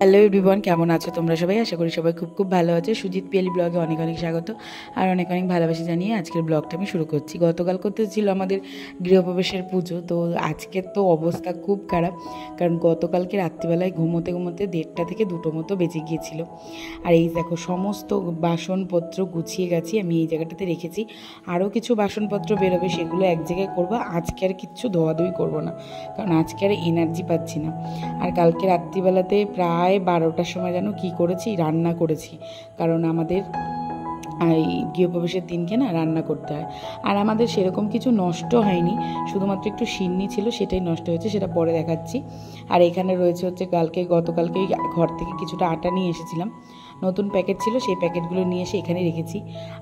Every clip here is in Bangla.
হ্যালো এভরিওয়ান, কেমন আছো তোমরা সবাই? আশা করি সবাই খুব খুব ভালো আছে। সুজিত পিয়ালি ব্লগে অনেক অনেক স্বাগত আর অনেক অনেক ভালোবাসা জানিয়ে আজকের ব্লগটা আমি শুরু করছি। গতকাল করতে ছিল আমাদের গৃহপ্রবেশের পুজো, তো আজকের তো অবস্থা খুব খারাপ, কারণ গতকালকে রাত্রিবেলায় ঘুমোতে ঘুমোতে 1:30 থেকে 2টো মতো বেজে গিয়েছিল। আর এই দেখো সমস্ত বাসনপত্র গুছিয়ে গেছি, আমি এই জায়গাটাতে রেখেছি। আরও কিছু বাসনপত্র বেরোবে, সেগুলো এক জায়গায় করবো। আজকে আর কিচ্ছু ধোয়াধুয়ি করবো না, কারণ আজকে আর এনার্জি পাচ্ছি না। আর কালকে রাত্রিবেলাতে প্রায় 12টার সময় যেন কী করেছি, রান্না করেছি, কারণ আমাদের এই গৃহপ্রবেশের দিনকে না রান্না করতে হয়। আর আমাদের সেরকম কিছু নষ্ট হয়নি, শুধুমাত্র একটু সিন্নি ছিল, সেটাই নষ্ট হয়েছে, সেটা পরে দেখাচ্ছি। আর এখানে রয়েছে হচ্ছে গতকালকে ঘর থেকে কিছুটা আটা নিয়ে এসেছিলাম, নতুন প্যাকেট ছিল, সেই প্যাকেটগুলো নিয়ে এসে এখানে রেখেছি।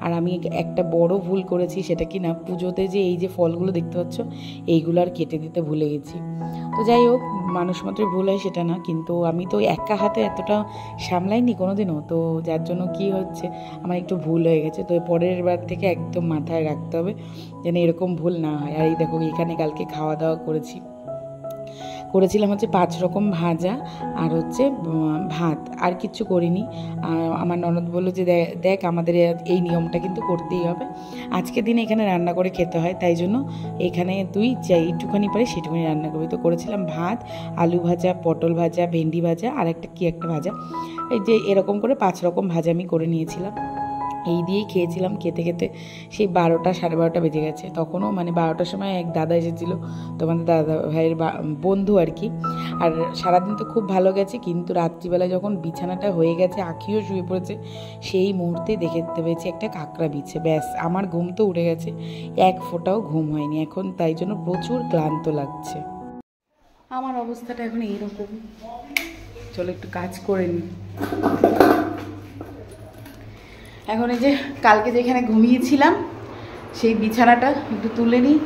আর আমি একটা বড় ভুল করেছি, সেটা কি না, পুজোতে যে এই যে ফলগুলো দেখতে পাচ্ছ, এইগুলো আর কেটে দিতে ভুলে গেছি। তো যাই হোক, মানুষ মাত্রই ভুল হয় সেটা না, কিন্তু আমি তো একা হাতে এতটা সামলাইনি কোনোদিনও, তো যার জন্য কি হচ্ছে, আমার একটু ভুল হয়ে গেছে। তো পরের বার থেকে একদম মাথায় রাখতে হবে যেন এরকম ভুল না হয়। আর এই দেখো, এখানে কালকে খাওয়া দাওয়া করেছিলাম হচ্ছে 5 রকম ভাজা আর হচ্ছে ভাত, আর কিচ্ছু করিনি। আমার ননদ বললো যে দেখ আমাদের এই নিয়মটা কিন্তু করতেই হবে, আজকের দিনে এখানে রান্না করে খেতে হয়, তাই জন্য এখানে তুই যেইটুখানি পারিস সেটুখানি রান্না করবি। তো করেছিলাম ভাত, আলু ভাজা, পটল ভাজা, ভেন্ডি ভাজা আর একটা ভাজা। এই যে এরকম করে 5 রকম ভাজা আমি করে নিয়েছিলাম, এই দিয়েই খেয়েছিলাম। খেতে খেতে সেই 12টা 12:30 বেজে গেছে। তখনও মানে 12টার সময় এক দাদা এসেছিলো, তোমাদের দাদা ভাইয়ের বন্ধু আর কি। আর সারাদিন তো খুব ভালো গেছে, কিন্তু রাত্রিবেলা যখন বিছানাটা হয়ে গেছে, আখিও শুয়ে পড়েছে, সেই মুহূর্তে দেখতে পেয়েছি একটা কাঁকড়া বিছে। ব্যাস, আমার ঘুম তো উঠে গেছে, এক ফোঁটাও ঘুম হয়নি এখন, তাই জন্য প্রচুর ক্লান্ত লাগছে। আমার অবস্থাটা এখন এইরকম। চলো একটু কাজ করে নিই। এখন এই যে কালকে যেখানে ঘুমিয়েছিলাম সেই বিছানাটা একটু তুলে নিই।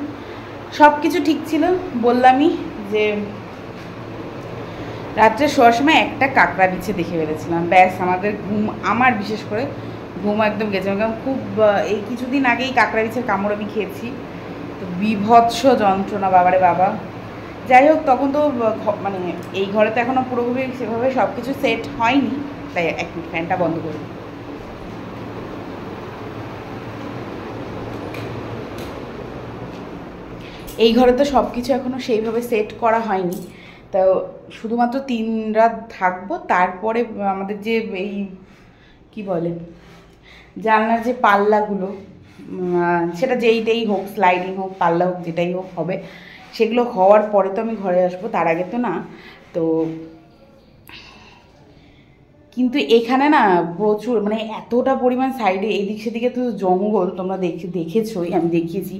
সব কিছু ঠিক ছিল, বললামই যে রাত্রে শোয়ার সময় একটা কাঁকড়া বিছে দেখে ফেলেছিলাম। ব্যাস, আমাদের ঘুম, আমার বিশেষ করে ঘুম একদম গেছে। কারণ খুব এই কিছুদিন আগেই কাঁকড়া বিছের কামড় আমি খেয়েছি, তো বিভৎস যন্ত্রণা, বাবারে বাবা। যাই হোক, তখন তো মানে এই ঘরে তো এখনও পুরোপুরি সেভাবে সব কিছু সেট হয়নি, তাই এক মিনিট ফ্যানটা বন্ধ করি। এই ঘরে তো সব কিছু এখনও সেইভাবে সেট করা হয়নি, তো শুধুমাত্র 3 রাত থাকবো। তারপরে আমাদের যে এই কি বলে, জানলার যে পাল্লাগুলো, সেটা যেইটাই হোক, স্লাইডিং হোক, পাল্লা হোক, যেটাই হোক হবে, সেগুলো হওয়ার পরে তো আমি ঘরে আসবো, তার আগে তো না। তো কিন্তু এখানে না প্রচুর, মানে এতটা পরিমাণ সাইডে এদিক সেদিকে তো জঙ্গল, তোমরা দেখেছোই, আমি দেখিয়েছি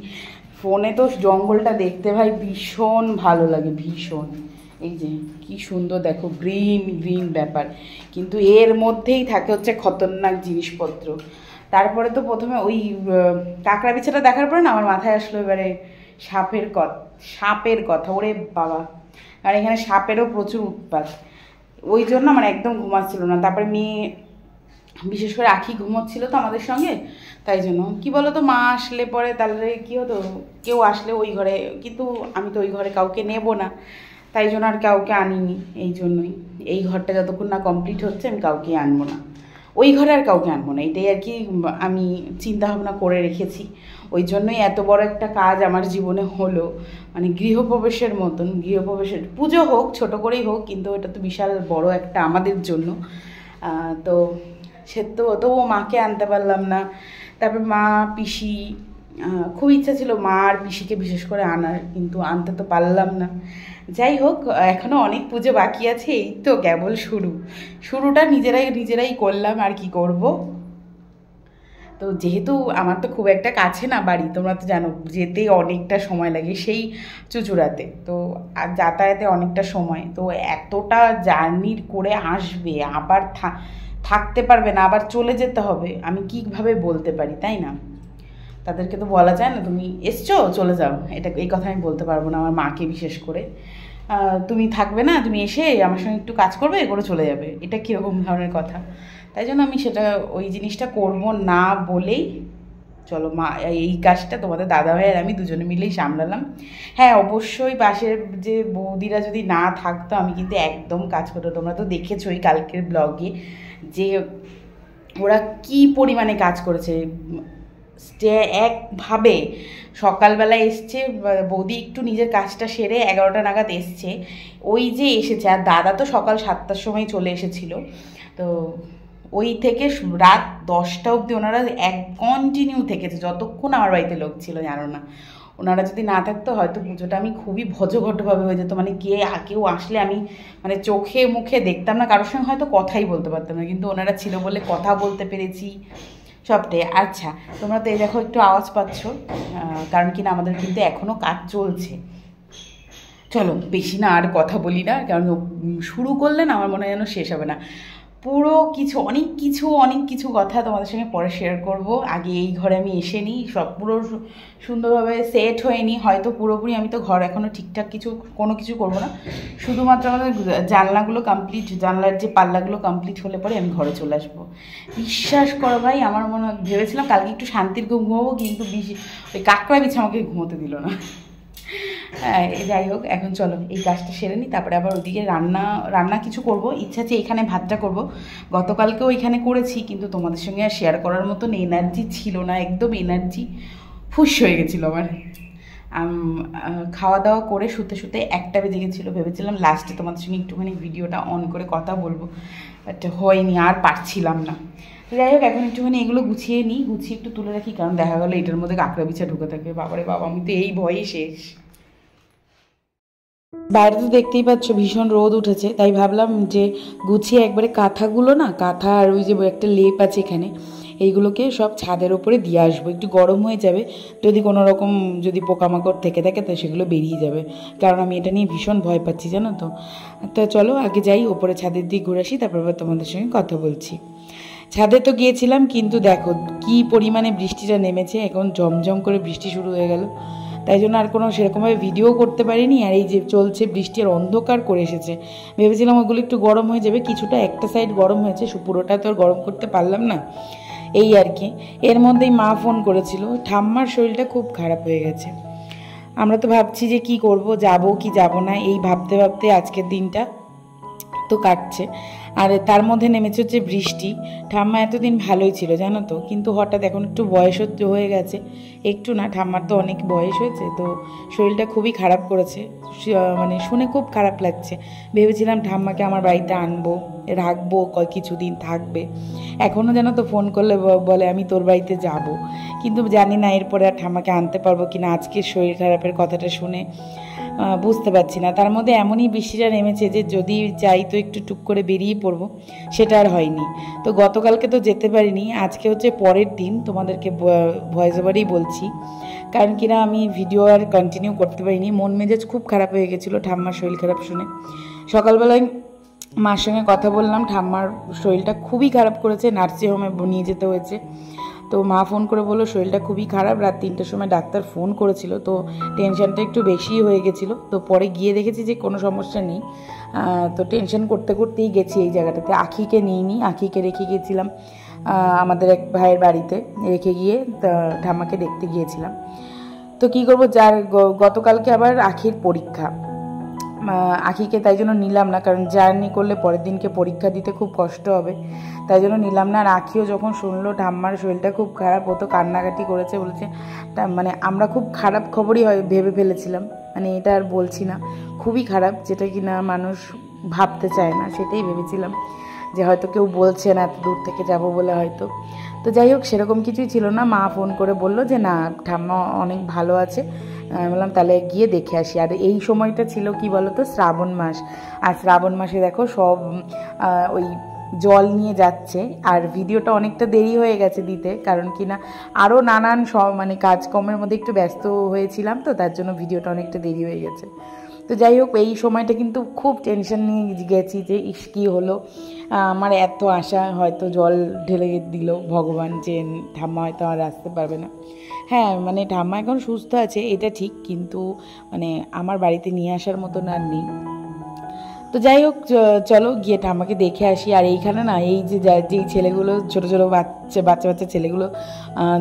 ফোনে। তো জঙ্গলটা দেখতে ভাই ভীষণ ভালো লাগে, ভীষণ। এই যে কি সুন্দর দেখো, গ্রিন গ্রিন ব্যাপার, কিন্তু এর মধ্যেই থাকে হচ্ছে খতরনাক জিনিসপত্র। তারপরে তো প্রথমে ওই কাঁকড়া বিছাটা দেখার পরে না আমার মাথায় আসলো এবারে সাপের কথা। ওরে বাবা, আর এখানে সাপেরও প্রচুর উৎপাত, ওই জন্য আমার একদম ঘুমাচ্ছিল না। তারপরে মেয়ে, বিশেষ করে আখি ঘুমোচ্ছিল তো আমাদের সঙ্গে, তাই জন্য কি বলো তো, মা আসলে পরে তাহলে কী হতো, কেউ আসলে ওই ঘরে, কিন্তু আমি তো ওই ঘরে কাউকে নেব না, তাই জন্য আর কাউকে আনিনি। এই জন্যই এই ঘরটা যতক্ষণ না কমপ্লিট হচ্ছে আমি কাউকে আনবো না, ওই ঘরে আর কাউকে আনবো না, এটাই আর কি আমি চিন্তা ভাবনা করে রেখেছি। ওই জন্যই এত বড় একটা কাজ আমার জীবনে হলো, মানে গৃহপ্রবেশের মতন। গৃহপ্রবেশের পুজো হোক, ছোট করেই হোক, কিন্তু এটা তো বিশাল বড় একটা আমাদের জন্য। তো সে তো তবুও মাকে আনতে পারলাম না। তারপর মা, পিসি, খুব ইচ্ছা ছিল মা আর পিসিকে বিশেষ করে আনার, কিন্তু আনতে তো পারলাম না। যাই হোক, এখনও অনেক পুজো বাকি আছে, এই তো কেবল শুরুটা নিজেরাই করলাম, আর কি করব। তো যেহেতু আমার তো খুব একটা কাছে না বাড়ি, তোমরা তো জানো, যেতে অনেকটা সময় লাগে সেই চুঁচুড়াতে, তো আর যাতায়াতে অনেকটা সময়, তো এতটা জার্নি করে আসবে, আবার থাকতে পারবে না, আবার চলে যেতে হবে, আমি কীভাবে বলতে পারি, তাই না? তাদেরকে তো বলা যায় না তুমি এসছো চলে যাও, এই কথা আমি বলতে পারবো না আমার মাকে বিশেষ করে। তুমি থাকবে না, তুমি এসে আমার সঙ্গে একটু কাজ করবে, করে চলে যাবে, এটা কীরকম ধরনের কথা? তাই জন্য আমি সেটা, ওই জিনিসটা করব না বলেই চলো মা এই কাজটা তোমাদের দাদাভাই আর আমি দুজনে মিলেই সামলালাম। হ্যাঁ অবশ্যই পাশের যে বৌদিরা যদি না থাকতো আমি কিন্তু একদম কাজ করতো। তোমরা তো দেখেছোই কালকের ব্লগে যে ওরা কি পরিমাণে কাজ করেছে। একভাবে সকালবেলা এসছে বৌদি, একটু নিজের কাজটা সেরে 11টা নাগাদ এসছে, ওই যে এসেছে। আর দাদা তো সকাল 7টার সময় চলে এসেছিলো। তো ওই থেকে রাত 10টা অবধি ওনারা কন্টিনিউ থেকেছে, যতক্ষণ আমার বাড়িতে লোক ছিল জানো না। ওনারা যদি না থাকতো হয়তো পুজোটা আমি খুবই ভজঘটভাবে হয়ে যেত, মানে কেউ আসলে আমি মানে চোখে মুখে দেখতাম না, কারোর সঙ্গে হয়তো কথাই বলতে পারতাম না, কিন্তু ওনারা ছিল বলে কথা বলতে পেরেছি সবটাই। আচ্ছা তোমরা তো এই দেখো একটু আওয়াজ পাচ্ছ, কারণ কিনা আমাদের কিন্তু এখনও কাজ চলছে। চলো বেশি না আর কথা বলি না, কারণ শুরু করলে না আমার মনে হয় যেন শেষ হবে না। পুরো অনেক কিছু কথা তোমাদের সঙ্গে পরে শেয়ার করব। আগে এই ঘরে আমি এসে নিই, সব পুরো সুন্দরভাবে সেট হয়ে নিই। হয়তো পুরোপুরি আমি তো ঘর এখনও ঠিকঠাক কোনো কিছু করবো না, শুধুমাত্র আমাদের জানলাগুলো কমপ্লিট, জানলার যে পাল্লাগুলো কমপ্লিট হলে পরে আমি ঘরে চলে আসবো। বিশ্বাস করো ভাই, আমার মনে ভেবেছিলাম কালকে একটু শান্তির ঘুমোবো, কিন্তু ওই কাকড়া বিছে আমাকে ঘুমোতে দিল না। হ্যাঁ যাই হোক, এখন চলো এই কাজটা সেরে নিই, তারপরে আবার ওদিকে রান্না কিছু করব। ইচ্ছা আছে এখানে ভাতটা করব, গতকালকেও এখানে করেছি, কিন্তু তোমাদের সঙ্গে আর শেয়ার করার মতন এনার্জি ছিল না, একদম এনার্জি ফুস হয়ে গেছিলো আমার। খাওয়া দাওয়া করে শুতে 1টা বেজে গেছিলো। ভেবেছিলাম লাস্টে তোমাদের সঙ্গে একটুখানি ভিডিওটা অন করে কথা বলবো, বাট হয়নি, আর পারছিলাম না। যাই হোক এখন একটুখানি এগুলো গুছিয়ে একটু তুলে রাখি, কারণ দেখা গেলো এটার মধ্যে কাঁকড়া বিছা ঢুকে থাকে। বাবারে বাবা, আমি তো এই ভয়েই শেষ। বাইরে তো দেখতেই পাচ্ছ ভীষণ রোদ উঠেছে, তাই ভাবলাম যে গুছিয়ে একবারে কাঁথাগুলো না, কাঁথা আর ওই যে একটা লেপ আছে এখানে, এইগুলোকে সব ছাদের ওপরে দিয়ে আসবো। একটু গরম হয়ে যাবে, যদি কোনো রকম যদি পোকামাকড় থেকে থাকে তো সেগুলো বেরিয়ে যাবে, কারণ আমি এটা নিয়ে ভীষণ ভয় পাচ্ছি জানো তো। তো চলো আগে যাই ওপরে, ছাদের দিকে ঘুরে আসি, তারপর তোমাদের সঙ্গে কথা বলছি। ছাদে তো গিয়েছিলাম, কিন্তু দেখো কি পরিমাণে বৃষ্টিটা নেমেছে, এখন ঝমঝম করে বৃষ্টি শুরু হয়ে গেল, তাই জন্য আর কোনো সেরকমভাবে ভিডিও করতে পারিনি। আর এই যে চলছে বৃষ্টি আর অন্ধকার করে এসেছে, ভেবেছিলাম ওগুলো একটু গরম হয়ে যাবে, কিছুটা একটা সাইড গরম হয়েছে, পুরোটা তো আর গরম করতে পারলাম না, এই আর কি। এর মধ্যেই মা ফোন করেছিল, ঠাম্মার শরীরটা খুব খারাপ হয়ে গেছে। আমরা তো ভাবছি যে কি করব, যাব কি যাব না, এই ভাবতে ভাবতে আজকের দিনটা তো কাটছে। আর তার মধ্যে নেমেছে হচ্ছে বৃষ্টি। ঠাম্মা এতদিন ভালোই ছিল জানো তো, কিন্তু হঠাৎ এখন একটু বয়স হয়ে গেছে, একটু না ঠাম্মার তো অনেক বয়স হয়েছে, তো শরীরটা খুবই খারাপ করেছে, মানে শুনে খুব খারাপ লাগছে। ভেবেছিলাম ঠাম্মাকে আমার বাড়িতে আনবো, রাখবো, কিছুদিন থাকবে। এখনও জানো তো ফোন করলে বলে আমি তোর বাড়িতে যাব, কিন্তু জানি না এরপরে আর ঠাম্মাকে আনতে পারবো কিনা। আজকে শরীর খারাপের কথাটা শুনে বুঝতে পারছি না। তার মধ্যে এমনই বৃষ্টিটা নেমেছে যে যদি যাই তো একটু টুক করে বেরিয়ে পড়বো, সেটা আর হয়নি। তো গতকালকে তো যেতে পারিনি, আজকে হচ্ছে পরের দিন, তোমাদেরকে ভয়েস ওভারেই বলছি, কারণ কিনা আমি ভিডিও আর কন্টিনিউ করতে পারিনি। মন মেজাজ খুব খারাপ হয়ে গেছিলো ঠাম্মার শরীর খারাপ শুনে। সকালবেলায় মার সঙ্গে কথা বললাম, ঠাম্মার শরীরটা খুবই খারাপ করেছে, নার্সিংহোমে নিয়ে যেতে হয়েছে। তো মা ফোন করে বললো শরীরটা খুবই খারাপ, রাত 3টার সময় ডাক্তার ফোন করেছিল, তো টেনশনটা একটু বেশি হয়ে গেছিলো। তো পরে গিয়ে দেখেছি যে কোনো সমস্যা নেই, তো টেনশন করতে করতেই গেছি এই জায়গাটাতে। আখিকে নিইনি, আখিকে রেখে গিয়েছিলাম আমাদের এক ভাইয়ের বাড়িতে, রেখে গিয়ে ঠাম্মাকে দেখতে গিয়েছিলাম। তো কী করবো, যার গতকালকে আবার আখির পরীক্ষা, আখিকে তাই জন্য নিলাম না, কারণ জার্নি করলে পরের দিনকে পরীক্ষা দিতে খুব কষ্ট হবে, তাই জন্য নিলাম না। আর আখিও যখন শুনলো ঠাম্মার শরীরটা খুব খারাপ, ও তো কান্নাকাটি করেছে, বলেছে মানে আমরা খুব খারাপ খবরই ভেবে ফেলেছিলাম, মানে এটা আর বলছি না, খুবই খারাপ, যেটা কিনা মানুষ ভাবতে চায় না, সেটাই ভেবেছিলাম যে হয়তো কেউ বলছে না এত দূর থেকে যাব বলে হয়তো। তো যাই হোক সেরকম কিছুই ছিল না। মা ফোন করে বললো যে না ঠাম্মা অনেক ভালো আছে। আমি বললাম তাহলে গিয়ে দেখে আসি। আর এই সময়টা ছিল কি বলো তো, শ্রাবণ মাস, আর শ্রাবণ মাসে দেখো সব ওই জল নিয়ে যাচ্ছে। আর ভিডিওটা অনেকটা দেরি হয়ে গেছে দিতে, কারণ কি না আরও নানান মানে কাজকর্মের মধ্যে একটু ব্যস্ত হয়েছিলাম, তো তার জন্য ভিডিওটা অনেকটা দেরি হয়ে গেছে। তো যাই হোক এই সময়টা কিন্তু খুব টেনশন নিয়ে গেছি যে ইস কী হলো, আমার এত আশা, হয়তো জল ঢেলে দিল ভগবান, যে ঠাম্মা হয়তো আর আসতে পারবে না। হ্যাঁ মানে ঠাম্মা এখন সুস্থ আছে এটা ঠিক, কিন্তু মানে আমার বাড়িতে নিয়ে আসার মতন আর নেই। তো যাই হোক, চলো গিয়ে ঠাম্মাকে দেখে আসি। আর এইখানে না এই যে যেই ছেলেগুলো ছোটো ছোটো বাচ্চা ছেলেগুলো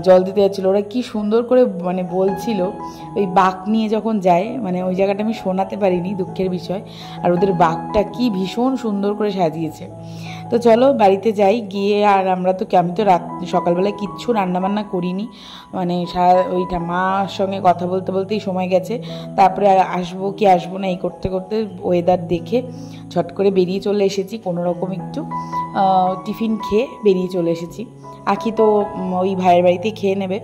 জল দিতে যাচ্ছিলো, ওরা কি সুন্দর করে মানে বলছিল ওই বাঘ নিয়ে যখন যায়, মানে ওই জায়গাটা আমি শোনাতে পারিনি, দুঃখের বিষয়। আর ওদের বাঘটা কি ভীষণ সুন্দর করে সাজিয়েছে। তো চলো বাড়িতে যাই, গিয়ে আর আমি তো সকালবেলায় কিচ্ছু রান্নাবান্না করিনি, মানে ওইটা মার সঙ্গে কথা বলতে বলতেই সময় গেছে। তারপরে আসবো কি আসবো না এই করতে করতে ওয়েদার দেখে ছট করে বেরিয়ে চলে এসেছি, কোনো রকম একটু টিফিন খেয়ে বেরিয়ে চলে এসেছি। আখি তো ওই ভাইয়ের বাড়িতেই খেয়ে নেবে,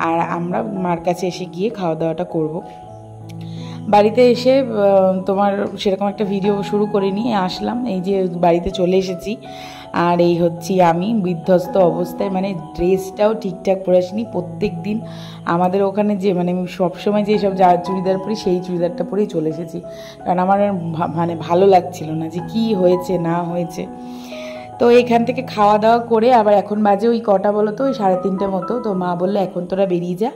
আর আমরা মার কাছে এসে গিয়ে খাওয়া দাওয়াটা করবো। বাড়িতে এসে তোমার সেরকম একটা ভিডিও শুরু করিনি, আসলাম এই যে বাড়িতে চলে এসেছি। আর এই হচ্ছি আমি বিধ্বস্ত অবস্থায়, মানে ড্রেসটাও ঠিকঠাক পরে আসিনি। প্রত্যেক দিন আমাদের ওখানে যে মানে আমি সবসময় যেসব চুড়িদার পরি সেই চুড়িদারটা পরেই চলে এসেছি, কারণ আমার মানে ভালো লাগছিল না যে কি হয়েছে না হয়েছে। তো এখান থেকে খাওয়া দাওয়া করে আবার এখন বাজে ওই কটা বলো তো, ওই 3:30 মতো। তো মা বললো এখন তোরা বেরিয়ে যা,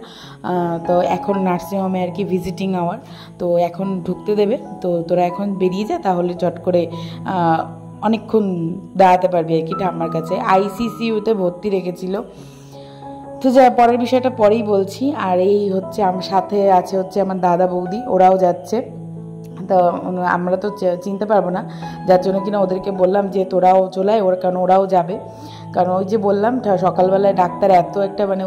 তো এখন নার্সিংহোমে আর কি ভিজিটিং আওয়ার, তো এখন ঢুকতে দেবে, তো তোরা এখন বেরিয়ে যা, তাহলে চট করে অনেকক্ষণ দাঁড়াতে পারবি আর কি ঠাম্মার কাছে। ICCUতে ভর্তি রেখেছিল। তো যা পরের বিষয়টা পরেই বলছি। আর এই হচ্ছে আমার সাথে আছে হচ্ছে আমার দাদা বৌদি, ওরাও যাচ্ছে। তো আমরা তো চিনতে পারবো না, যার জন্য কিনা ওদেরকে বললাম যে তোরাও চলে আয়, কারণ ওরাও যাবে। কারণ ওই যে বললাম সকালবেলায় ডাক্তার এত একটা মানে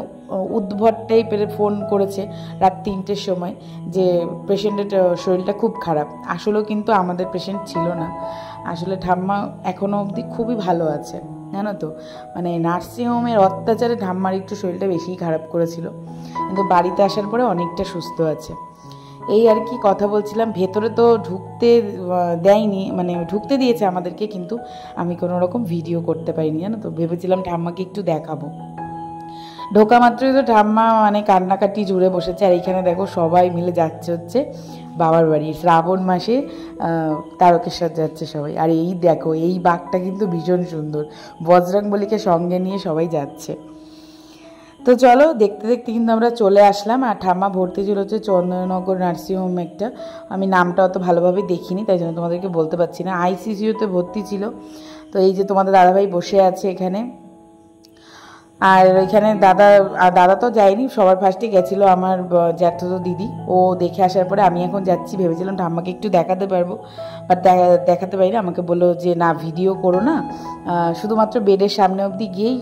উদ্ভট টাইপের ফোন করেছে রাত 3টের সময় যে পেশেন্টের শরীরটা খুব খারাপ। আসলেও কিন্তু আমাদের পেশেন্ট ছিল না, আসলে ঠাম্মা এখনও অবধি খুবই ভালো আছে, জানো তো। মানে নার্সিংহোমের অত্যাচারে ঠাম্মার একটু শরীরটা বেশিই খারাপ করেছিল, কিন্তু বাড়িতে আসার পরে অনেকটা সুস্থ আছে। এই আর কি কথা বলছিলাম। ভেতরে তো ঢুকতে দেয়নি, মানে ঢুকতে দিয়েছে আমাদেরকে, কিন্তু আমি কোনো রকম ভিডিও করতে পারিনি, জানো তো। ভেবেছিলাম ঠাম্মাকে একটু দেখাবো। ঢোকা মাত্রই তো ঠাম্মা মানে কান্নাকাটি জুড়ে বসেছে। আর এইখানে দেখো সবাই মিলে যাচ্ছে হচ্ছে বাবার বাড়ি, শ্রাবণ মাসে তারকেশ্বর যাচ্ছে সবাই। আর এই দেখো এই বাঘটা কিন্তু ভীষণ সুন্দর, বজরংবলীকে সঙ্গে নিয়ে সবাই যাচ্ছে। তো চলো দেখতে দেখতে কিন্তু আমরা চলে আসলাম। আর ঠাম্মা ভর্তি ছিল হচ্ছে চন্দননগর নার্সিংহোম একটা, আমি নামটা অত ভালোভাবে দেখিনি তাই জন্য তোমাদেরকে বলতে পারছি না। ICCUতে ভর্তি ছিল। তো এই যে তোমাদের দাদাভাই বসে আছে এখানে, আর এখানে দাদা তো যায়নি, সবার ফার্স্টে গেছিলো আমার জ্যাঠাতো দিদি। ও দেখে আসার পরে আমি এখন যাচ্ছি, ভেবেছিলাম ঠাম্মাকে একটু দেখাতে পারবো, বাট দেখাতে পারি না। আমাকে বললো যে না ভিডিও করো না, শুধুমাত্র বেডের সামনে অবধি গিয়েই,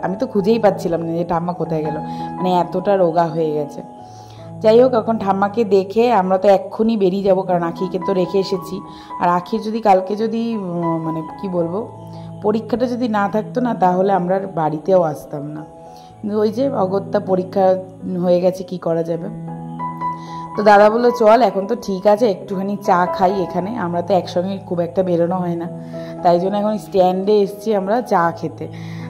আমি তো খুঁজেই পাচ্ছিলাম না যে ঠাম্মা কোথায় গেল, মানে এতটা রোগা হয়ে গেছে। যাই হোক এখন ঠাম্মাকে দেখে আমরা তো এক্ষুনি বেরিয়ে যাব, কারণ আখিকে তো রেখে এসেছি। আর আখির যদি কালকে যদি মানে কি বলবো পরীক্ষাটা যদি না থাকতো না, তাহলে আমরা বাড়িতেও আসতাম না, কিন্তু ওই যে অগত্যা পরীক্ষা হয়ে গেছে, কি করা যাবে। তো দাদা বললো চল এখন তো ঠিক আছে, একটুখানি চা খাই এখানে, আমরা তো একসঙ্গে খুব একটা বেরোনো হয় না, তাই জন্য এখন স্ট্যান্ডে এসছি আমরা চা খেতে।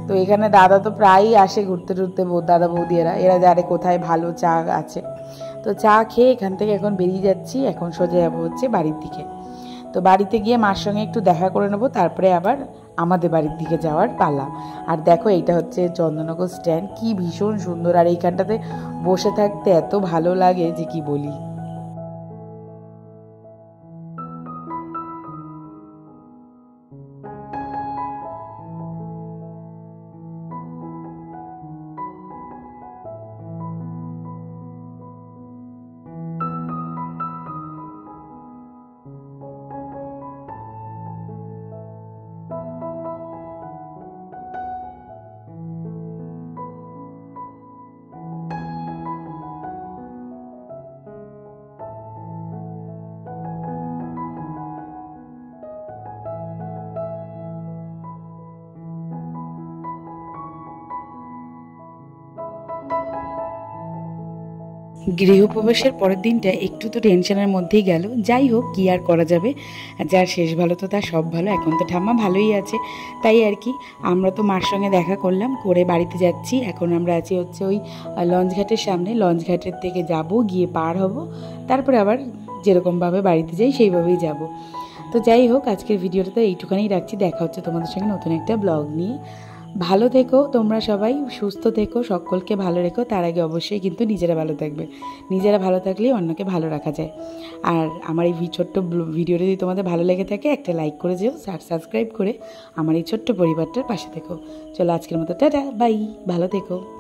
তো এখানে দাদা তো প্রায়ই আসে ঘুরতে টুরতে, দাদা বৌদি এরা জানে কোথায় ভালো চা আছে। তো চা খেয়ে এখান থেকে এখন বেরিয়ে যাচ্ছি, এখন সোজা যাবো হচ্ছে বাড়ির দিকে। তো বাড়িতে গিয়ে মার সঙ্গে একটু দেখা করে নেবো, তারপরে আবার আমাদের বাড়ির দিকে যাওয়ার পালা। আর দেখো এইটা হচ্ছে চন্দননগর স্ট্যান্ড, কি ভীষণ সুন্দর। আর এইখানটাতে বসে থাকতে এত ভালো লাগে যে কি বলি। গৃহপ্রবেশের পরের দিনটা একটু তো টেনশনের মধ্যেই গেল। যাই হোক, কী আর করা যাবে, যার শেষ ভালো তো তার সব ভালো। এখন তো ঠাম্মা ভালোই আছে, তাই আর কি। আমরা তো মার সঙ্গে দেখা করলাম, করে বাড়িতে যাচ্ছি। এখন আমরা আছি হচ্ছে ওই লঞ্চঘাটের সামনে, লঞ্চঘাটের থেকে যাব, গিয়ে পার হব, তারপরে আবার যেরকমভাবে বাড়িতে যাই সেইভাবেই যাব। তো যাই হোক, আজকের ভিডিওটা তো এইটুখানেই রাখছি। দেখা হচ্ছে তোমাদের সঙ্গে নতুন একটা ব্লগ নিয়ে। ভালো থেকো তোমরা সবাই, সুস্থ থেকো, সকলকে ভালো রেখো। তার আগে অবশ্যই কিন্তু নিজেরা ভালো থাকবে। নিজেরা ভালো থাকলেই অন্যকে ভালো রাখা যায়। আর আমার এই ছোট্ট ভিডিওটা যদি তোমাদের ভালো লেগে থাকে একটা লাইক করে যেও, সাবস্ক্রাইব করে আমার এই ছোট্ট পরিবারটার পাশে থেকো। চলো আজকের মতো টাটা, বাই, ভালো থেকো।